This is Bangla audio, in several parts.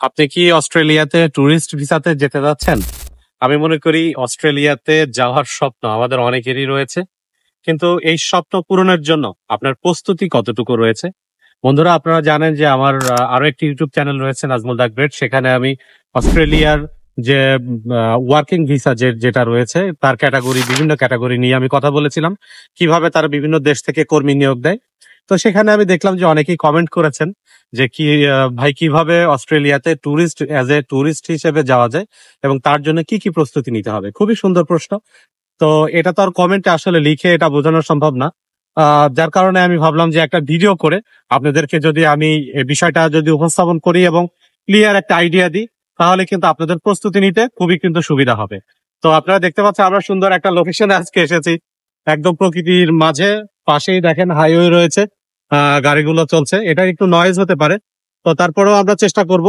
আপনি কি অস্ট্রেলিয়াতে ট্যুরিস্ট ভিসাতে যেতে যাচ্ছেন? আমি মনে করি অস্ট্রেলিয়াতে যাওয়ার স্বপ্ন আমাদের অনেকেরই রয়েছে। কিন্তু এই স্বপ্ন পূরণের জন্য আপনার প্রস্তুতি কতটুকু রয়েছে? বন্ধুরা, আপনারা জানেন যে আমার আরো একটি ইউটিউব চ্যানেল রয়েছে, নাজমুল দ্য গ্রেট। সেখানে আমি অস্ট্রেলিয়ার যে ওয়ার্কিং ভিসা যেটা রয়েছে তার বিভিন্ন ক্যাটাগরি নিয়ে আমি কথা বলেছিলাম, কিভাবে তারা বিভিন্ন দেশ থেকে কর্মী নিয়োগ দেয়। তো সেখানে আমি দেখলাম যে অনেকেই কমেন্ট করেছেন যে ভাই, কিভাবে অস্ট্রেলিয়াতে ট্যুরিস্ট হিসেবে যাওয়া যায় এবং তার জন্য কি কি প্রস্তুতি নিতে হবে। খুবই সুন্দর প্রশ্ন। তো এটা তো আর কমেন্টে আসলে লিখে এটা বোঝানো সম্ভব না। যার কারণে আমি ভাবলাম যে একটা ভিডিও করে আপনাদেরকে যদি আমি এই বিষয়টা যদি উপস্থাপন করি এবং ক্লিয়ার একটা আইডিয়া দিই, তাহলে কিন্তু আপনাদের প্রস্তুতি নিতে খুবই কিন্তু সুবিধা হবে। তো আপনারা দেখতে পাচ্ছেন আমরা সুন্দর একটা লোকেশনে আজকে এসেছি, একদম প্রকৃতির মাঝে। পাশেই দেখেন হাইওয়ে রয়েছে, গাড়িগুলো চলছে। এটা একটু নয়েজ হতে পারে, তো তারপরেও আমরা চেষ্টা করব।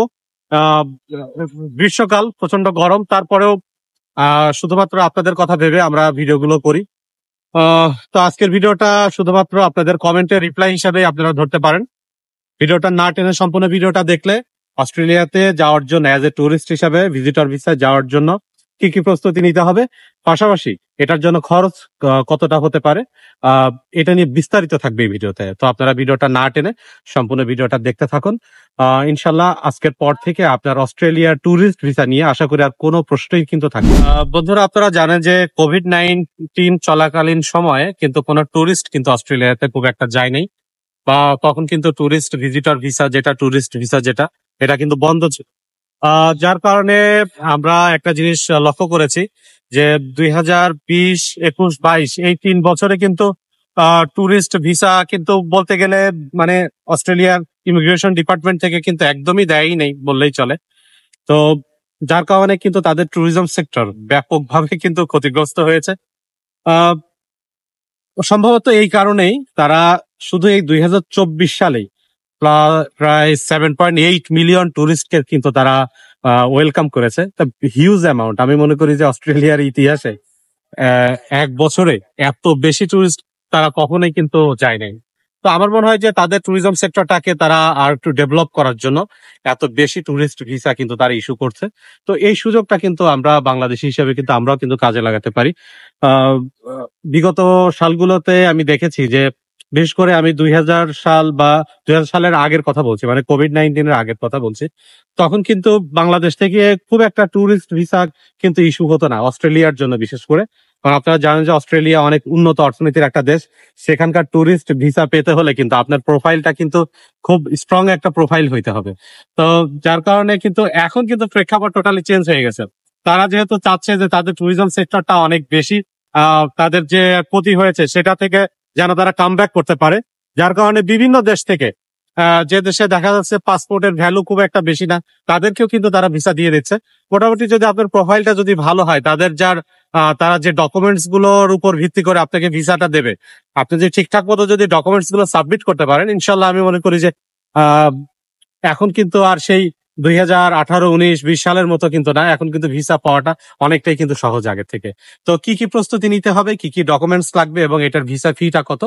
আহ গ্রীষ্মকাল, প্রচন্ড গরম, তারপরেও শুধুমাত্র আপনাদের কথা ভেবে আমরা ভিডিওগুলো করি। তো আজকের ভিডিওটা শুধুমাত্র আপনাদের কমেন্টের রিপ্লাই হিসাবে আপনারা ধরতে পারেন। ভিডিওটা না টেনে সম্পূর্ণ ভিডিওটা দেখলে অস্ট্রেলিয়াতে যাওয়ার জন্য অ্যাজ এ টুরিস্ট হিসাবে ভিজিটর ভিসায় যাওয়ার জন্য কি কি প্রস্তুতি নিতে হবে, পাশাপাশি এটার জন্য খরচ কতটা হতে পারে, এটা নিয়ে বিস্তারিত থাকবে এই ভিডিওতে। তো আপনারা ভিডিওটা না টেনে সম্পূর্ণ ভিডিওটা দেখতে থাকুন। ইনশাল্লাহ আজকের পর থেকে আপনার অস্ট্রেলিয়ার ট্যুরিস্ট ভিসা নিয়ে আশা করি আর কোনো প্রশ্নই কিন্তু থাকবে না। বন্ধুরা, আপনারা জানেন যে কোভিড-19 চলাকালীন সময়ে কিন্তু কোনো ট্যুরিস্ট কিন্তু অস্ট্রেলিয়াতে খুব একটা যায় নাই, বা তখন কিন্তু ট্যুরিস্ট ভিসা যেটা এটা কিন্তু বন্ধ ছিল। যার কারণে আমরা একটা জিনিস লক্ষ্য করেছি যে 2020, 21, 22 এই 3 বছরে কিন্তু ট্যুরিস্ট ভিসা কিন্তু বলতে গেলে মানে অস্ট্রেলিয়ার ইমিগ্রেশন ডিপার্টমেন্ট থেকে কিন্তু একদমই দেয়ই নেই বললেই চলে। তো যার কারণে কিন্তু তাদের ট্যুরিজম সেক্টর ব্যাপকভাবে কিন্তু ক্ষতিগ্রস্ত হয়েছে। আহ সম্ভবত এই কারণেই তারা শুধু এই 2024 সালেই প্রায় 7.8 মিলিয়ন টুরিস্টকে কিন্তু তারা ওয়েলকাম করেছে। Huge amount. আমি মনে করি যে অস্ট্রেলিয়ার ইতিহাসে এক বছরে এত বেশি টুরিস্ট তারা কখনোই কিন্তু যায় নাই। তো আমার মনে হয় যে তাদের ট্যুরিজম সেক্টরটাকে তারা আর একটু ডেভেলপ করার জন্য এত বেশি টুরিস্ট ভিসা কিন্তু তারা ইস্যু করছে। তো এই সুযোগটা কিন্তু আমরা বাংলাদেশি হিসেবে কিন্তু আমরাও কিন্তু কাজে লাগাতে পারি। আহ বিগত সালগুলোতে আমি দেখেছি যে বিশেষ করে আমি 2000 সাল বা 2000 সালের আগের কথা বলছি, মানে কোভিড-19 আগের কথা বলছি। তখন কিন্তু বাংলাদেশ থেকে খুব একটা ট্যুরিস্ট ভিসা কিন্তু ইস্যু হতো না অস্ট্রেলিয়ার জন্য, বিশেষ করে। কারণ আপনারা জানেন যে অস্ট্রেলিয়া অনেক উন্নত অর্থনীতির একটা দেশ। সেখানকার ট্যুরিস্ট ভিসা পেতে হলে কিন্তু আপনার প্রোফাইলটা কিন্তু খুব স্ট্রং একটা প্রোফাইল হইতে হবে। তো যার কারণে কিন্তু এখন কিন্তু প্রেক্ষাপট টোটালি চেঞ্জ হয়ে গেছে। তারা যেহেতু চাচ্ছে যে তাদের ট্যুরিজম সেক্টরটা অনেক বেশি, তাদের যে ক্ষতি হয়েছে সেটা থেকে যেন তারা কামব্যাক করতে পারে। যার কারণে বিভিন্ন দেশ থেকে যে দেশে দেখা যাচ্ছে পাসপোর্টের ভ্যালু খুব একটা বেশি না, তাদেরকেও কিন্তু তারা ভিসা দিয়ে দিচ্ছে। মোটামুটি যদি আপনার প্রোফাইলটা যদি ভালো হয়, তারা যে ডকুমেন্টস গুলোর উপর ভিত্তি করে আপনাকে ভিসাটা দেবে, আপনি যদি ঠিকঠাক মতো যদি ডকুমেন্টস গুলো সাবমিট করতে পারেন, ইনশাল্লাহ আমি মনে করি যে আহ এখন কিন্তু আর সেই 2018, 19, 20 সালের মতো কিন্তু না। এখন কিন্তু ভিসা পাওয়াটা অনেকটাই কিন্তু সহজ আগের থেকে। তো কি কি প্রস্তুতি নিতে হবে, কি কি ডকুমেন্টস লাগবে এবং এটার ভিসা ফিটা কত,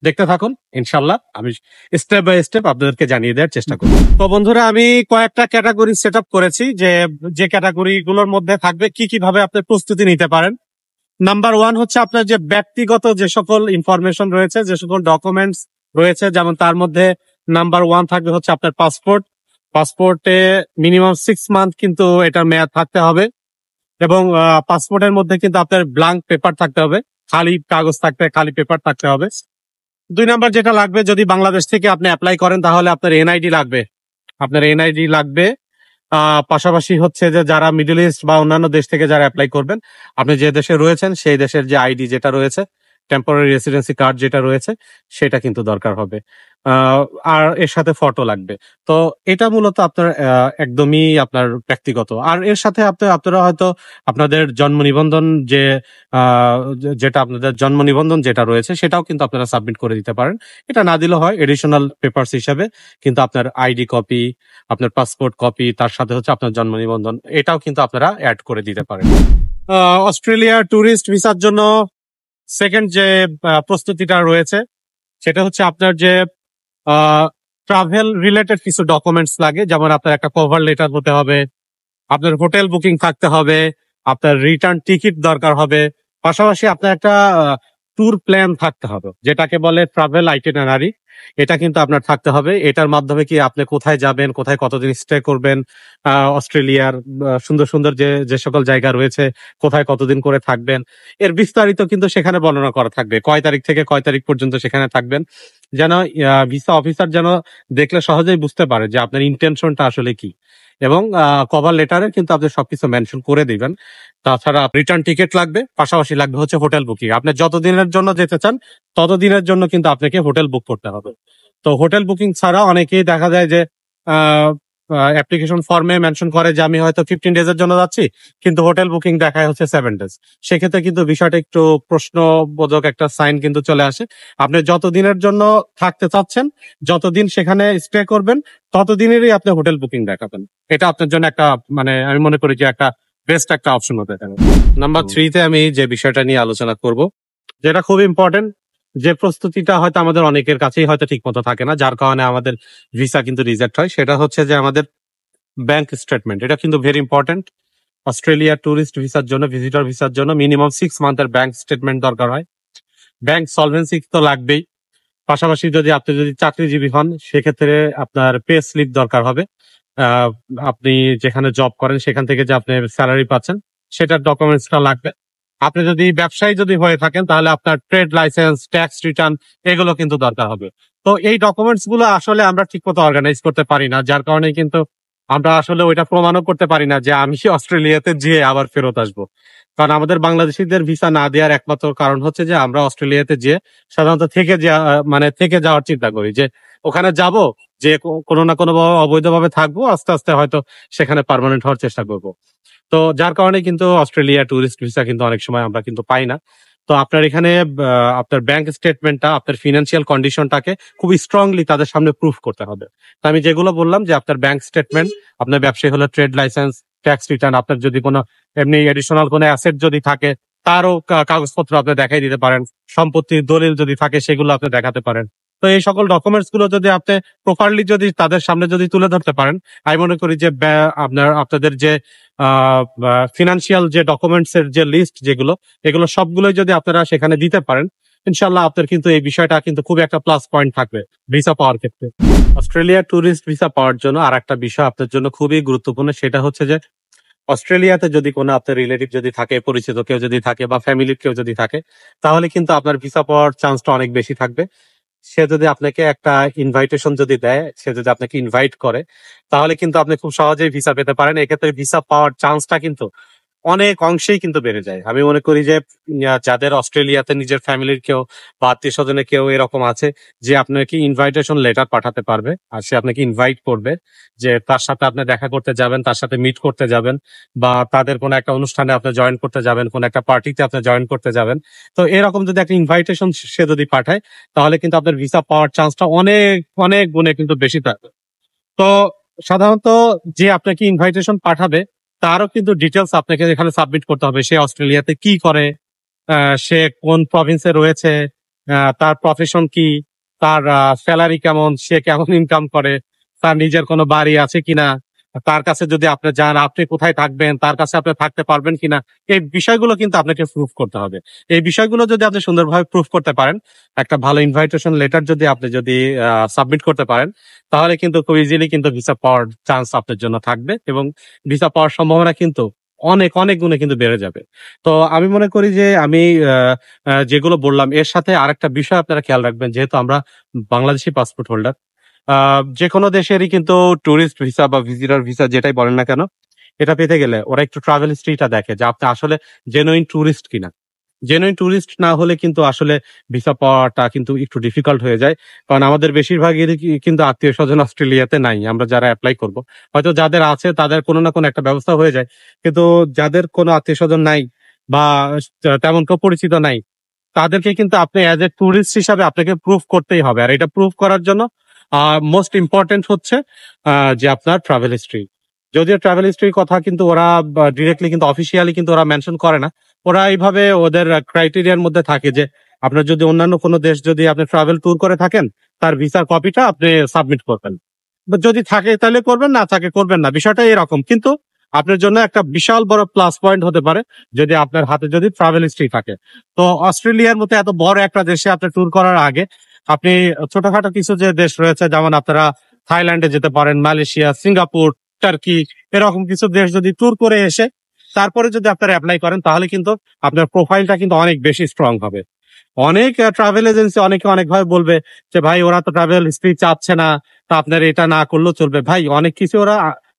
দেখতে থাকুন। ইনশাল্লাহ আমি স্টেপ বাই স্টেপ আপনাদেরকে জানিয়ে দেওয়ার চেষ্টা করব। তো বন্ধুরা, আমি কয়েকটা ক্যাটাগরি সেট আপ করেছি যে ক্যাটাগরি গুলোর মধ্যে থাকবে কি কিভাবে আপনি প্রস্তুতি নিতে পারেন। নাম্বার 1 হচ্ছে আপনার যে ব্যক্তিগত যে সকল ইনফরমেশন রয়েছে, যে সকল ডকুমেন্টস রয়েছে, যেমন তার মধ্যে নাম্বার 1 থাকবে হচ্ছে আপনার পাসপোর্ট। পাসপোর্টে মিনিমাম 6 মান্থ কিন্তু এটার মেয়াদ থাকতে হবে, এবং পাসপোর্টের মধ্যে কিন্তু আপনার ব্ল্যাঙ্ক পেপার থাকতে হবে, খালি পেপার থাকতে হবে। 2 নাম্বার যেটা লাগবে, যদি বাংলাদেশ থেকে আপনি অ্যাপ্লাই করেন তাহলে আপনার এনআইডি লাগবে। পাশাপাশি হচ্ছে যে যারা মিডল ইস্ট বা অন্যান্য দেশ থেকে যারা অ্যাপ্লাই করবেন, আপনি যে দেশে রয়েছেন সেই দেশের যে আইডি যেটা রয়েছে, টেম্পোরারি রেসিডেন্সি কার্ড যেটা রয়েছে, সেটা কিন্তু দরকার হবে। আর এর সাথে ফটো লাগবে। তো এটা মূলত আপনার একদমই আপনার ব্যক্তিগত। আর এর সাথে আপনারা হয়তো আপনাদের জন্ম নিবন্ধন যেটা রয়েছে সেটাও কিন্তু আপনারা সাবমিট করে দিতে পারেন। এটা না দিলে হয় এডিশনাল পেপারস হিসাবে, কিন্তু আপনার আইডি কপি, আপনার পাসপোর্ট কপি, তার সাথে হচ্ছে আপনার জন্ম নিবন্ধন, এটাও কিন্তু আপনারা অ্যাড করে দিতে পারেন। অস্ট্রেলিয়া ট্যুরিস্ট ভিসার জন্য সেকেন্ড যে প্রস্তুতিটা রয়েছে সেটা হচ্ছে আপনার যে ট্রাভেল রিলেটেড কিছু ডকুমেন্টস লাগে, যেমন আপনার একটা কভার লেটার হতে হবে, আপনার হোটেল বুকিং থাকতে হবে, আপনার রিটার্ন টিকিট দরকার হবে, পাশাপাশি আপনার একটা ট্যুর প্ল্যান থাকতে হবে, যেটাকে বলে ট্রাভেল আইটিনারি। এটা কিন্তু আপনার থাকতে হবে। এটার মাধ্যমে কি আপনি কোথায় যাবেন, কোথায় কতদিন স্টে করবেন, অস্ট্রেলিয়ার সুন্দর সুন্দর যে সকল জায়গা রয়েছে, কোথায় কতদিন করে থাকবেন, এর বিস্তারিত কিন্তু সেখানে বর্ণনা করা থাকবে। কয় তারিখ থেকে কয় তারিখ পর্যন্ত সেখানে থাকবেন, যেন ভিসা অফিসার যেন দেখলে সহজেই বুঝতে পারে যে আপনার ইন্টেনশনটা আসলে কি। এবং কভার লেটারে কিন্তু আপনি সবকিছু মেনশন করে দিবেন। তাছাড়া রিটার্ন টিকিট লাগবে, পাশাপাশি লাগবে হচ্ছে হোটেল বুকিং। আপনি যতদিনের জন্য যেতে চান ততদিনের জন্য কিন্তু আপনাকে হোটেল বুক করতে হবে। তো হোটেল বুকিং ছাড়া অনেকেই দেখা যায় যে অ্যাপ্লিকেশন ফর্মে মেনশন করে যে আমি হয়তো 15 ডেজের জন্য যাচ্ছি, কিন্তু হোটেল বুকিং দেখায় হচ্ছে 7 ডেজ। সেক্ষেত্রে কিন্তু বিষয়টা একটু প্রশ্নবোধক একটা সাইন কিন্তু চলে আসে। আপনি যতদিনের জন্য থাকতে চাচ্ছেন, যতদিন সেখানে স্টে করবেন, ততদিনেরই আপনি হোটেল বুকিং দেখাবেন। এটা আপনার জন্য একটা, মানে আমি মনে করি যে একটা বেস্ট একটা অপশন হতে পারে। নাম্বার 3-তে আমি যে বিষয়টা নিয়ে আলোচনা করব, যেটা খুব ইম্পর্টেন্ট, যে প্রস্তুতিটা হয়তো আমাদের অনেকের কাছেই হয়তো ঠিক মতো থাকে না, যার কারণে আমাদের ভিসা কিন্তু রিজেক্ট হয়, সেটা হচ্ছে যে আমাদের ব্যাংক স্টেটমেন্ট। এটা কিন্তু ভেরি ইম্পর্টেন্ট। অস্ট্রেলিয়া ট্যুরিস্ট ভিসার জন্য, ভিজিটর ভিসার জন্য মিনিমাম 6 মান্থের ব্যাংক স্টেটমেন্ট দরকার হয়। ব্যাংক সলভেন্সি তো লাগবেই। পাশাপাশি আপনি যদি চাকরিজীবী হন, সেক্ষেত্রে আপনার পে স্লিপ দরকার হবে। আহ, আপনি যেখানে জব করেন সেখান থেকে যে আপনি স্যালারি পাচ্ছেন, সেটার ডকুমেন্টসটা লাগবে। আপনি যদি ব্যবসায়ী যদি হয়ে থাকেন, তাহলে আপনার ট্রেড লাইসেন্স, ট্যাক্স রিটার্ন, এগুলো কিন্তু দরকার হবে। তো এই ডকুমেন্টস গুলো আসলে আমরা ঠিক মতো অর্গানাইজ করতে পারি না, যার কারণে কিন্তু আমরা আসলে ওইটা প্রমাণও করতে পারি না যে আমি অস্ট্রেলিয়াতে যেয়ে আবার ফেরত আসবো। কারণ আমাদের বাংলাদেশিদের ভিসা না দেওয়ার একমাত্র কারণ হচ্ছে যে আমরা অস্ট্রেলিয়াতে যেয়ে সাধারণত থেকে যাওয়ার চিন্তা করি, যে ওখানে যাব, যে কোনো না কোনো ভাবে অবৈধভাবে থাকবো, আস্তে আস্তে হয়তো সেখানে পার্মানেন্ট হওয়ার চেষ্টা করব। তো যার কারণে কিন্তু অস্ট্রেলিয়া ট্যুরিস্ট ভিসা কিন্তু অনেক সময় আমরা কিন্তু পাই না। তো আপনার এখানে আপনার ব্যাংক স্টেটমেন্টটা, আপনার ফিনান্সিয়াল কন্ডিশনটাকে খুব স্ট্রংলি তাদের সামনে প্রুফ করতে হবে। তো আমি যেগুলো বললাম, যে আপনার ব্যাংক স্টেটমেন্ট, আপনার ব্যবসায়ী হলো ট্রেড লাইসেন্স, ট্যাক্স রিটার্ন, আপনার যদি কোনো এমনি এডিশনাল কোনো অ্যাসেট যদি থাকে তারও কাগজপত্র আপনি দেখাই দিতে পারেন। সম্পত্তির দলিল যদি থাকে সেগুলো আপনি দেখাতে পারেন। তো এই সকল ডকুমেন্টস গুলো যদি আপনি প্রপারলি যদি তাদের সামনে যদি তুলে ধরতে পারেন, আমি মনে করি যে আপনাদের যে ফিনান্সিয়াল যে ডকুমেন্টস এর যে লিস্ট যেগুলো, এগুলো সবগুলোই যদি আপনারা সেখানে দিতে পারেন, ইনশাল্লাহ আপনার কিন্তু এই বিষয়টা কিন্তু খুব একটা প্লাস পয়েন্ট থাকবে ভিসা পাওয়ার ক্ষেত্রে। অস্ট্রেলিয়া ট্যুরিস্ট ভিসা পাওয়ার জন্য আর একটা বিষয় আপনার জন্য খুবই গুরুত্বপূর্ণ, সেটা হচ্ছে যে অস্ট্রেলিয়াতে যদি কোনো আপনার রিলেটিভ যদি থাকে, পরিচিত কেউ যদি থাকে, বা ফ্যামিলির কেউ যদি থাকে, তাহলে কিন্তু আপনার ভিসা পাওয়ার চান্সটা অনেক বেশি থাকবে। সে যদি আপনাকে একটা ইনভাইটেশন যদি দেয়, সে যদি আপনাকে ইনভাইট করে, তাহলে কিন্তু আপনি খুব সহজেই ভিসা পেতে পারেন। এক্ষেত্রে ভিসা পাওয়ার চান্সটা কিন্তু অনেক অংশেই কিন্তু বেড়ে যায়। আমি মনে করি যে যাদের অস্ট্রেলিয়াতে নিজের ফ্যামিলির কেউ বা আত্মীয় স্বজনের কেউ এরকম আছে, যে আপনাকে ইনভাইটেশন লেটার পাঠাতে পারবে, আর সে আপনাকে ইনভাইট করবে, যে তার সাথে আপনি দেখা করতে যাবেন, তার সাথে মিট করতে যাবেন, বা তাদের কোনো একটা অনুষ্ঠানে আপনি জয়েন করতে যাবেন, কোনো একটা পার্টিতে আপনি জয়েন করতে যাবেন। তো এরকম যদি একটা ইনভাইটেশন সে যদি পাঠায়, তাহলে কিন্তু আপনার ভিসা পাওয়ার চান্সটা অনেক অনেক গুণে কিন্তু বেশি থাকবে। তো সাধারণত যে আপনাকে ইনভাইটেশন পাঠাবে, তারও কিন্তু ডিটেলস আপনাকে এখানে সাবমিট করতে হবে। সে অস্ট্রেলিয়াতে কি করে, সে কোন প্রভিন্সে রয়েছে, তার প্রফেশন কি, তার স্যালারি কেমন, সে কেমন ইনকাম করে, তার নিজের কোনো বাড়ি আছে কিনা, তার কাছে যদি আপনি যান আপনি কোথায় থাকবেন, তার কাছে আপনি থাকতে পারবেন কিনা, এই বিষয়গুলো কিন্তু আপনাকে প্রুফ করতে হবে। এই বিষয়গুলো যদি আপনি সুন্দরভাবে প্রুফ করতে পারেন, একটা ভালো ইনভাইটেশন লেটার যদি আপনি সাবমিট করতে পারেন, তাহলে কিন্তু খুব ইজিলি কিন্তু ভিসা পাওয়ার চান্স আপনার জন্য থাকবে, এবং ভিসা পাওয়ার সম্ভাবনা কিন্তু অনেক অনেক গুণে কিন্তু বেড়ে যাবে। তো আমি মনে করি যে আমি যেগুলো বললাম এর সাথে আরেকটা বিষয় আপনারা খেয়াল রাখবেন, যেহেতু আমরা বাংলাদেশি পাসপোর্ট হোল্ডার, যে কোনো দেশেরই কিন্তু ট্যুরিস্ট ভিসা বা ভিজিটর ভিসা যেটাই বলেন না কেন, এটা পেতে গেলে ওরা একটু ট্রাভেল হিস্ট্রিটা দেখে, যে আপনি আসলে জেনুইন ট্যুরিস্ট কিনা। জেনুইন ট্যুরিস্ট না হলে কিন্তু আসলে ভিসা পাওয়াটা কিন্তু একটু ডিফিকাল্ট হয়ে যায়। কারণ আমাদের বেশিরভাগই কিন্তু আত্মীয় স্বজন অস্ট্রেলিয়াতে নাই, আমরা যারা অ্যাপ্লাই করব, হয়তো যাদের আছে তাদের কোনো না কোনো একটা ব্যবস্থা হয়ে যায়, কিন্তু যাদের কোনো আত্মীয় স্বজন নাই বা তেমন কেউ পরিচিত নাই, তাদেরকে কিন্তু আপনি অ্যাজ এ ট্যুরিস্ট হিসাবে আপনাকে প্রুফ করতেই হবে। আর এটা প্রুফ করার জন্য মোস্ট ইম্পর্টেন্ট হচ্ছে যে আপনার ট্রাভেল হিস্ট্রি। যদিও ট্রাভেল হিস্ট্রির কথা কিন্তু ওরা ডিরেক্টলি কিন্তু অফিসিয়ালি কিন্তু ওরা মেনশন করে না, ওরা এইভাবে ওদের ক্রাইটেরিয়ার মধ্যে থাকে যে আপনার যদি অন্যান্য কোনো দেশ যদি আপনি ট্রাভেল ট্যুর করে থাকেন, তার ভিসার কপিটা আপনি সাবমিট করবেন। যদি থাকে তাহলে করবেন, না থাকে করবেন না, বিষয়টা এরকম। কিন্তু আপনার জন্য একটা বিশাল বড় প্লাস পয়েন্ট হতে পারে যদি আপনার হাতে যদি ট্রাভেল হিস্ট্রি থাকে। তো অস্ট্রেলিয়ার মতো এত বড় একটা দেশে আপনি ট্যুর করার আগে আপনি ছোটখাটো কিছু যে দেশ রয়েছে, যেমন আপনারা থাইল্যান্ডে যেতে পারেন, মালয়েশিয়া, সিঙ্গাপুর, টার্কি, এরকম কিছু দেশ যদি ট্যুর করে এসে তারপরে যদি আপনারা অ্যাপ্লাই করেন, তাহলে কিন্তু আপনার প্রোফাইলটা কিন্তু অনেক বেশি স্ট্রং হবে। অনেক ট্রাভেল এজেন্সি অনেকে অনেকভাবে বলবে যে ভাই ওরা তো ট্রাভেল হিস্ট্রি চাচ্ছে না, তা আপনার এটা না করলেও চলবে। ভাই অনেক কিছু ওরা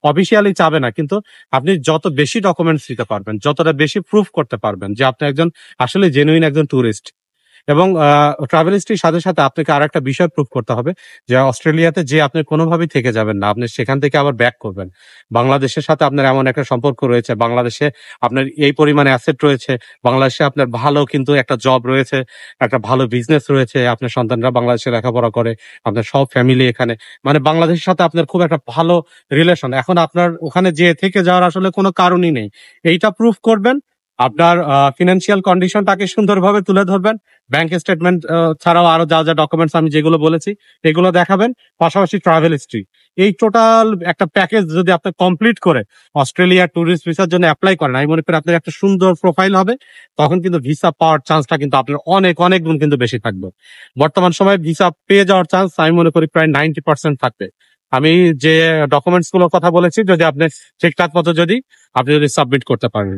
অফিসিয়ালি চাবে না, কিন্তু আপনি যত বেশি ডকুমেন্টস দিতে পারবেন, যতটা বেশি প্রুফ করতে পারবেন যে আপনি একজন আসলে জেনুইন একজন ট্যুরিস্ট। এবং ট্রাভেল হিস্ট্রির সাথে সাথে আপনাকে আর একটা বিষয় প্রুভ করতে হবে যে অস্ট্রেলিয়াতে যে আপনি কোনোভাবেই থেকে যাবেন না, আপনি সেখান থেকে আবার ব্যাক করবেন। বাংলাদেশের সাথে আপনার এমন একটা সম্পর্ক রয়েছে, বাংলাদেশে আপনার এই পরিমাণে অ্যাসেট রয়েছে, বাংলাদেশে আপনার ভালো কিন্তু একটা জব রয়েছে, একটা ভালো বিজনেস রয়েছে, আপনার সন্তানরা বাংলাদেশে লেখাপড়া করে, আপনার সব ফ্যামিলি এখানে, মানে বাংলাদেশের সাথে আপনার খুব একটা ভালো রিলেশন। এখন আপনার ওখানে যে থেকে যাওয়ার আসলে কোনো কারণই নেই। এইটা প্রুফ করবেন, আপনার ফিনান্সিয়াল কন্ডিশনটাকে সুন্দরভাবে তুলে ধরবেন, ব্যাংক স্টেটমেন্ট ছাড়াও আরো যা যা ডকুমেন্টস আমি যেগুলো বলেছি এগুলো দেখাবেন, পাশাপাশি ট্রাভেল হিস্ট্রি। এই টোটাল একটা প্যাকেজ যদি আপনি কমপ্লিট করে অস্ট্রেলিয়া ট্যুরিস্ট ভিসার জন্য অ্যাপ্লাই করেন, আমি মনে করি আপনার একটা সুন্দর প্রোফাইল হবে। তখন কিন্তু ভিসা পাওয়ার চান্সটা কিন্তু আপনার অনেক অনেক গুণ কিন্তু বেশি থাকবে। বর্তমান সময়ে ভিসা পেয়ে যাওয়ার চান্স আমি মনে করি প্রায় 90% থাকবে। আমি যে ডকুমেন্টস গুলোর কথা বলেছি, যদি আপনি ঠিকঠাক মতো আপনি যদি সাবমিট করতে পারেন।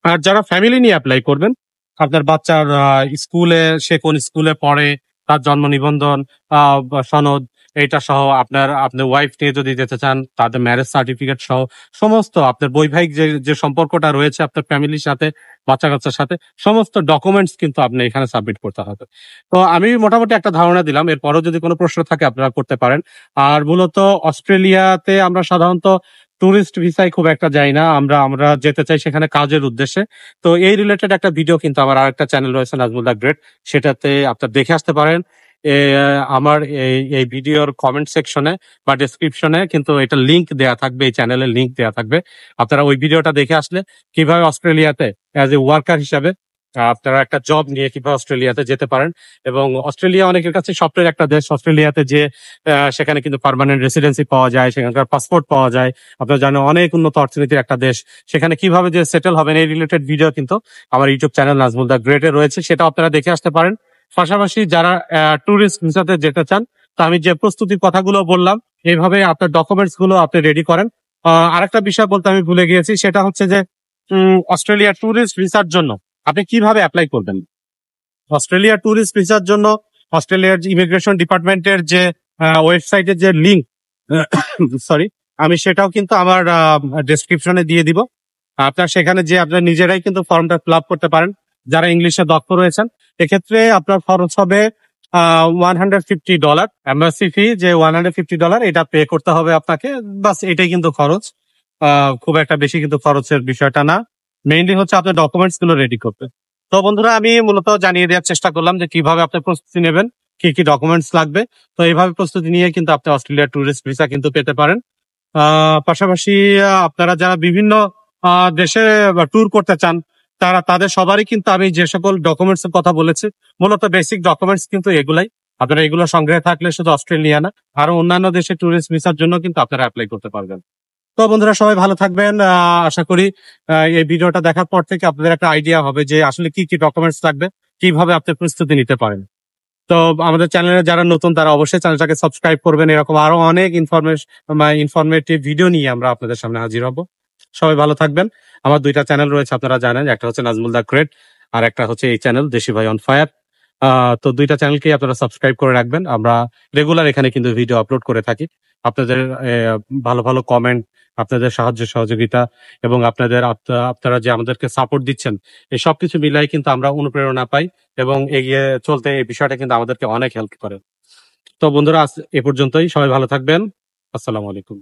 আর যারা ফ্যামিলি নিয়ে অ্যাপ্লাই করবেন, আপনার বাচ্চার স্কুলে, সে কোন স্কুলে পড়ে, তার জন্ম নিবন্ধন, বা সনদ, এইটা সহ আপনার ওয়াইফ নিয়ে যদি যেতে চান, তাদের ম্যারেজ সার্টিফিকেট সহ সমস্ত আপনার বৈবাহিক যে যে সম্পর্কটা রয়েছে আপনার ফ্যামিলির সাথে, বাচ্চা কাচ্চার সাথে, সমস্ত ডকুমেন্টস কিন্তু আপনি এখানে সাবমিট করতে হবে। তো আমি মোটামুটি একটা ধারণা দিলাম, এরপরও যদি কোনো প্রশ্ন থাকে আপনারা করতে পারেন। আর মূলত অস্ট্রেলিয়াতে আমরা সাধারণত টুরিস্ট ভিসায় খুব একটা যাই না, আমরা আমরা যেতে চাই সেখানে কাজের উদ্দেশ্যে। তো এই রিলেটেড একটা ভিডিও কিন্তু আমার আরেকটা চ্যানেল রয়েছে, নাজমুল দা গ্রেট, সেটাতে আপনার দেখে আসতে পারেন। আমার এই ভিডিওর কমেন্ট সেকশনে বা ডেসক্রিপশনে কিন্তু এটা লিংক দেয়া থাকবে, এই চ্যানেলের লিংক দেয়া থাকবে। আপনারা ওই ভিডিওটা দেখে আসলে কিভাবে অস্ট্রেলিয়াতে অ্যাজ এ ওয়ার্কার হিসাবে আপনারা একটা জব নিয়ে কিভাবে অস্ট্রেলিয়াতে যেতে পারেন। এবং অস্ট্রেলিয়া অনেকের কাছে স্বপ্নের একটা দেশ, অস্ট্রেলিয়াতে যে সেখানে কিন্তু পার্মানেন্ট রেসিডেন্সি পাওয়া যায়, সেখানকার পাসপোর্ট পাওয়া যায়। আপনারা জানেন অনেক উন্নত অর্থনীতির একটা দেশ, সেখানে কিভাবে যে সেটেল হবেন এই রিলেটেড ভিডিও কিন্তু আমার ইউটিউব চ্যানেল নাজমুল দা গ্রেটে রয়েছে, সেটা আপনারা দেখে আসতে পারেন। পাশাপাশি যারা ট্যুরিস্ট ভিসাতে যেতে চান, তো আমি যে প্রস্তুতির কথাগুলো বললাম, এইভাবে আপনার ডকুমেন্টস গুলো আপনি রেডি করেন। আরেকটা বিষয় বলতে আমি ভুলে গিয়েছি, সেটা হচ্ছে যে অস্ট্রেলিয়া ট্যুরিস্ট ভিসার জন্য আপনি কিভাবে অ্যাপ্লাই করবেন। অস্ট্রেলিয়া ট্যুরিস্ট ভিসার জন্য অস্ট্রেলিয়ার ইমিগ্রেশন ডিপার্টমেন্টের যে ওয়েবসাইটের যে লিঙ্ক, সরি, আমি সেটাও কিন্তু আমার ডেসক্রিপশনে দিয়ে দিব। আপনার সেখানে যে আপনার নিজেরাই কিন্তু ফর্মটা ফিল আপ করতে পারেন, যারা ইংলিশে দক্ষ রয়েছেন। এক্ষেত্রে আপনার খরচ হবে $150, এম্বাসি ফি যে $150 এটা পে করতে হবে আপনাকে, বাস এটাই কিন্তু খরচ। খুব একটা বেশি কিন্তু খরচের বিষয়টা না, মেইনলি হচ্ছে আপনার ডকুমেন্টস গুলো রেডি করতে। তো বন্ধুরা, আমি মূলত জানিয়ে দেওয়ার চেষ্টা করলাম যে কিভাবে আপনি প্রস্তুতি নেবেন, কি কি ডকুমেন্টস লাগবে। তো এইভাবে প্রস্তুতি নিয়ে কিন্তু আপনি অস্ট্রেলিয়া ট্যুরিস্ট ভিসা কিন্তু পেতে পারেন। পাশাপাশি আপনারা যারা বিভিন্ন দেশে ট্যুর করতে চান, তাদের সবারই কিন্তু আমি যে সকল ডকুমেন্টস এর কথা বলেছি, মূলত বেসিক ডকুমেন্টস কিন্তু এগুলাই। আপনারা এগুলো সংগ্রহে থাকলে শুধু অস্ট্রেলিয়া না, আরো অন্যান্য দেশে ট্যুরিস্ট ভিসার জন্য কিন্তু আপনারা অ্যাপ্লাই করতে পারবেন। তো বন্ধুরা, সবাই ভালো থাকবেন। আশা করি এই ভিডিওটা দেখার পর থেকে আপনাদের একটা আইডিয়া হবে যে আসলে কি কি ডকুমেন্টস লাগবে, কিভাবে আপনি প্রস্তুতি নিতে পারেন। তো আমাদের চ্যানেলে যারা নতুন তারা অবশ্যই চ্যানেলটাকে সাবস্ক্রাইব করবেন, এরকম আরো অনেক ইনফরমেটিভ ভিডিও নিয়ে আমরা আপনাদের সামনে হাজির হব। সবাই ভালো থাকবেন। আমার দুইটা চ্যানেল রয়েছে, আপনারা জানেন, একটা হচ্ছে নাজমুল দা গ্রেট, আর একটা হচ্ছে এই চ্যানেল দেশি ভাই অন ফায়ার। তো দুইটা চ্যানেলকেই আপনারা সাবস্ক্রাইব করে রাখবেন। আমরা রেগুলার এখানে কিন্তু ভিডিও আপলোড করে থাকি। আপনাদের ভালো ভালো কমেন্ট, আপনাদের সাহায্য সহযোগিতা এবং আপনারা যে আমাদেরকে সাপোর্ট দিচ্ছেন, এই সবকিছু মিলাই কিন্তু আমরা অনুপ্রেরণা পাই এবং এগিয়ে চলতে এই বিষয়টা কিন্তু আমাদেরকে অনেক হেল্প করে। তো বন্ধুরা, আজ এ পর্যন্তই। সবাই ভালো থাকবেন। আসসালামু আলাইকুম।